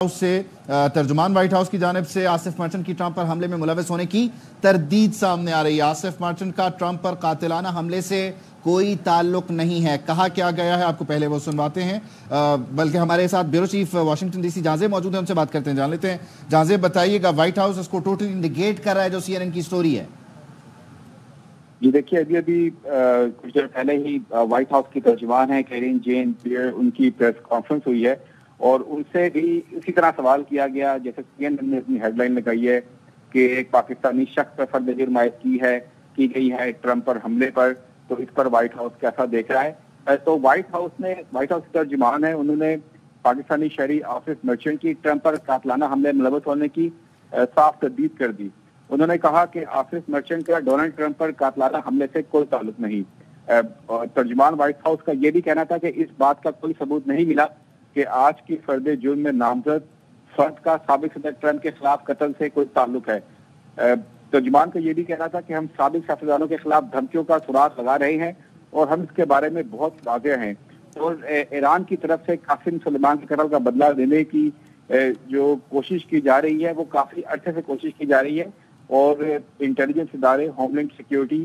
House سے ترجمان white house کی جانب سے آصف مرچنٹ کی ٹرمپ پر حملے میں ملوث ہونے کی تردید سامنے آ رہی ہے۔ آصف مرچنٹ کا ٹرمپ پر قاتلانہ حملے سے کوئی تعلق نہیں ہے۔ کہا کیا گیا ہے آپ کو پہلے وہ سنواتے ہیں، بلکہ ہمارے ساتھ bureau chief Washington D C جہاں زیب موجود ہیں، ان سے بات کرتے ہیں، جان لیتے ہیں۔ جہاں زیب بتائیے گا، وائٹ ہاؤس اس کو ٹوٹلی نگیٹ کر رہا ہے جو سی این این کی سٹوری ہے۔ جی دیکھیے، ابھی کچھ دیر پہلے ہی وائٹ ہاؤس کی ترجمان ہیں کیرین جین پیئر، ان کی پریس کانفرنس ہوئی ہے اور ان سے بھی اسی طرح سوال کیا گیا جیسے سی این این نے اپنی ہیڈ لائن میں کہی ہے کہ ایک پاکستانی شخص پر فرد جرم عائد کی گئی ہے ٹرمپ پر حملے پر، تو اس پر وائٹ ہاؤس کیسا دیکھ رہا ہے۔ تو وائٹ ہاؤس کی ترجمان ہے، انہوں نے پاکستانی شہری آصف مرچنٹ کی ٹرمپ پر قاتلانہ حملے میں ملوث ہونے کی صاف تردید کر دی۔ انہوں نے کہا کہ آصف مرچنٹ کا ڈونلڈ ٹرمپ پر قاتلانہ حملے سے کوئی تعلق نہیں۔ ترجمان وائٹ ہاؤس کا یہ بھی کہنا تھا کہ اس بات کا کوئی ثبوت نہیں ملا کہ آج کی فرد جرم میں نامزد فرد کا سابق صدر ٹرمپ کے خلاف قتل سے کوئی تعلق ہے۔ ترجمان کا یہ بھی کہنا تھا کہ ہم سابق سیاستدانوں کے خلاف دھمکیوں کا سراغ لگا رہے ہیں اور ہم اس کے بارے میں بہت واضح ہیں، اور ایران کی طرف سے قاسم سلیمان کے قتل کا بدلہ لینے کی جو کوشش کی جا رہی ہے وہ کافی عرصے سے کوشش کی جا رہی ہے، اور انٹیلیجنس ادارے، ہوم لینڈ سیکیورٹی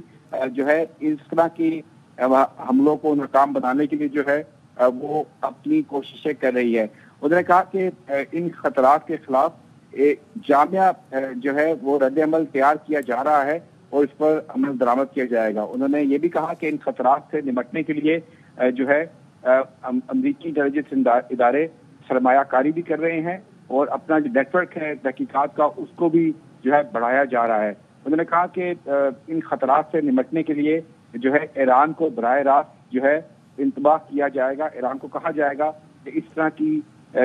جو ہے اس طرح کی حملوں کو ناکام بنانے کے لیے جو ہے وہ اپنی کوششیں کر رہی ہے۔ انہوں نے کہا کہ ان خطرات کے خلاف ایک جامع جو ہے وہ رد عمل تیار کیا جا رہا ہے اور اس پر عمل درآمد کیا جائے گا۔ انہوں نے یہ بھی کہا کہ ان خطرات سے نمٹنے کے لیے جو ہے امریکی انٹیلیجنس ادارے سرمایہ کاری بھی کر رہے ہیں اور اپنا جو نیٹ ورک ہے تحقیقات کا اس کو بھی جو ہے بڑھایا جا رہا ہے۔ انہوں نے کہا کہ ان خطرات سے نمٹنے کے لیے جو ہے ایران کو براہ راست جو ہے انتباہ کیا جائے گا، ایران کو کہا جائے گا کہ اس طرح کی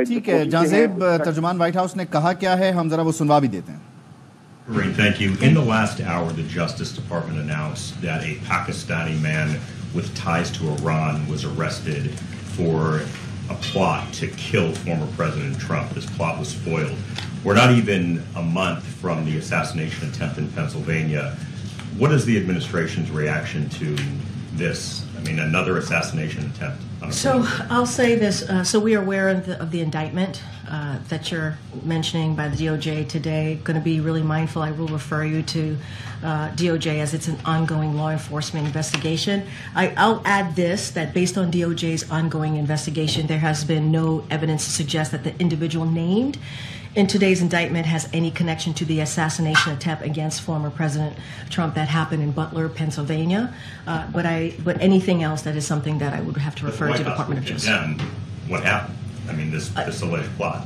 ٹھیک ہے۔ جہاں زیب ترجمان وائٹ ہاؤس نے کہا کیا ہے، ہم ذرا وہ سنوا بھی دیتے ہیں۔ Thank you. In the last hour, the Justice Department announced that a Pakistani man with ties to Iran was arrested for a plot to kill former President Trump. This plot was foiled. We're not even a month from the assassination attempt in Pennsylvania. What is the administration's reaction to this? I mean, another assassination attempt. So I'll say this. So we are aware of the indictment that you're mentioning by the DOJ today. Going to be really mindful. I will refer you to DOJ as it's an ongoing law enforcement investigation. I'll add this, that based on DOJ's ongoing investigation, there has been no evidence to suggest that the individual named in today's indictment has any connection to the assassination attempt against former President Trump that happened in Butler, Pennsylvania. But anything else, that is something that I would have to refer to the Department of Justice. What happened? I mean, this alleged plot.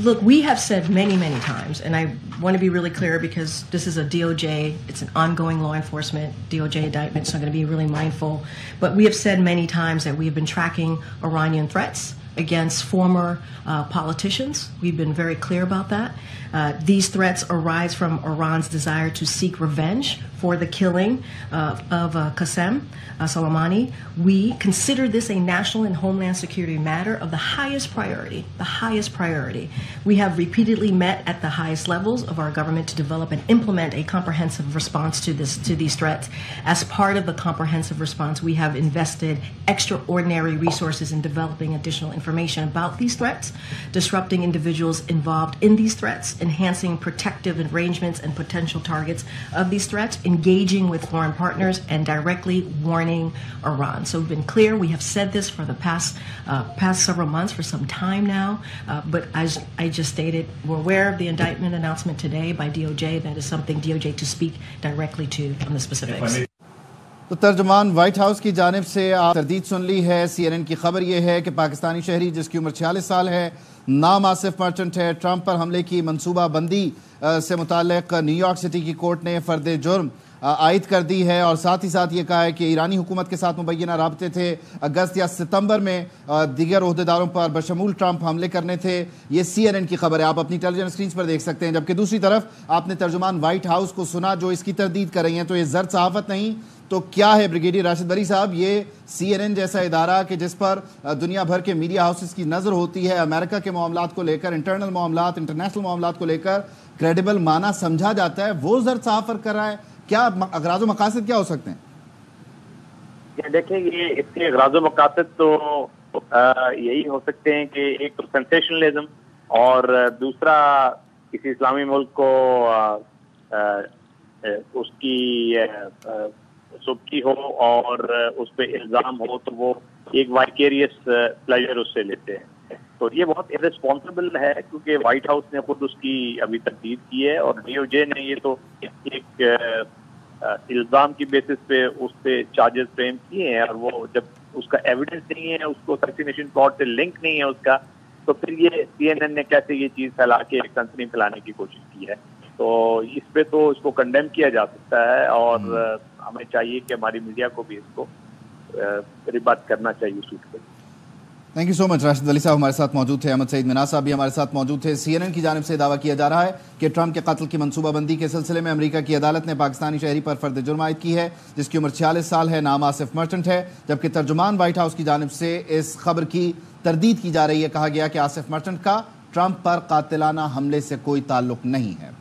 Look, we have said many, many times, and I want to be really clear because this is a DOJ, it's an ongoing law enforcement DOJ indictment, so I'm going to be really mindful. But we have said many times that we have been tracking Iranian threats against former politicians. We've been very clear about that. These threats arise from Iran's desire to seek revenge for the killing of Qasem Soleimani. We consider this a national and homeland security matter of the highest priority, We have repeatedly met at the highest levels of our government to develop and implement a comprehensive response to these threats. As part of the comprehensive response, we have invested extraordinary resources in developing additional information about these threats, disrupting individuals involved in these threats, enhancing protective arrangements and potential targets of these threats, engaging with foreign partners, and directly warning Iran. So we've been clear. We have said this for the past several months, for some time now. But as I just stated, we're aware of the indictment announcement today by DOJ. That is something DOJ to speak directly to on the specifics. تو ترجمان white house کی جانب سے آپ تردید سن لی ہے۔ سی N N کی خبر یہ ہے کہ پاکستانی شہری جس کی عمر 46 سال ہے، نام آصف مرچنٹ ہے، ٹرمپ پر حملے کی منصوبہ بندی سے متعلق نیو یارک سٹی کی کورٹ نے فرد جرم عائد کر دی ہے، اور ساتھ ہی ساتھ یہ کہا ہے کہ ایرانی حکومت کے ساتھ مبینہ رابطے تھے، اگست یا ستمبر میں دیگر عہدیداروں پر بشمول ٹرمپ حملے کرنے تھے۔ یہ سی این این کی خبر ہے، آپ اپنی ٹیلی ویژن اسکرینز پر دیکھ سکتے ہیں۔ جبکہ دوسری طرف آپ نے ترجمان وائٹ ہاؤس کو سنا جو اس کی تردید کر رہی ہیں۔ تو یہ زرد صحافت نہیں تو کیا ہے بریگیڈیئر راشد بری صاحب؟ یہ سی این این جیسا ادارہ کہ جس پر دنیا بھر کے میڈیا ہاؤسز کی نظر ہوتی ہے، امریکہ کے معاملات کو لے کر، انٹرنل معاملات، انٹرنیشنل معاملات کو لے کر کریڈیبل مانا سمجھا جاتا ہے، وہ زرد صحافت کر رہا ہے، کیا اغراض و مقاصد کیا ہو سکتے ہیں؟ دیکھیں، یہ اس کے اغراض و مقاصد تو یہی ہو سکتے ہیں کہ ایک تو سینسیشنلزم اور دوسرا کسی اسلامی ملک کو اس کی سبکی ہو اور اس پہ الزام ہو تو وہ ایک وائکیریس پلیجر اس سے لیتے ہیں. تو یہ بہت ارسپانسبل ہے کیونکہ وائٹ ہاؤس نے خود اس کی ابھی تردید کی ہے اور ڈی او جے نے یہ تو ایک الزام کی بیسس پہ اس پہ چارجز فریم کیے ہیں اور وہ جب اس کا ایویڈنس نہیں ہے, اس کو سیکسینیشن پلاٹ سے لنک نہیں ہے اس کا, تو پھر یہ سی این این نے کیسے یہ چیز پھیلا کے سنسنی پھیلانے کی کوشش کی ہے. تو اس پہ تو اس کو کنڈیم کیا جا سکتا ہے اور ہمیں چاہیے کہ ہماری میڈیا کو بھی اس کو ریبات کرنا چاہیے سوٹ پہ. تھینک یو سو مچ. راشد علی صاحب ہمارے ساتھ موجود تھے. احمد سعید مناع صاحب بھی ہمارے ساتھ موجود تھے. سی این این کی جانب سے دعویٰ کیا جا رہا ہے کہ ٹرمپ کے قتل کی منصوبہ بندی کے سلسلے میں امریکہ کی عدالت نے پاکستانی شہری پر فرد جرم عائد کی ہے جس کی عمر 46 سال ہے. نام آصف مرچنٹ ہے, جبکہ ترجمان وائٹ ہاؤس کی جانب سے اس خبر کی تردید کی جا رہی ہے. کہا گیا کہ آصف مرچنٹ کا ٹرمپ پر قاتلانہ حملے سے کوئی تعلق نہیں ہے.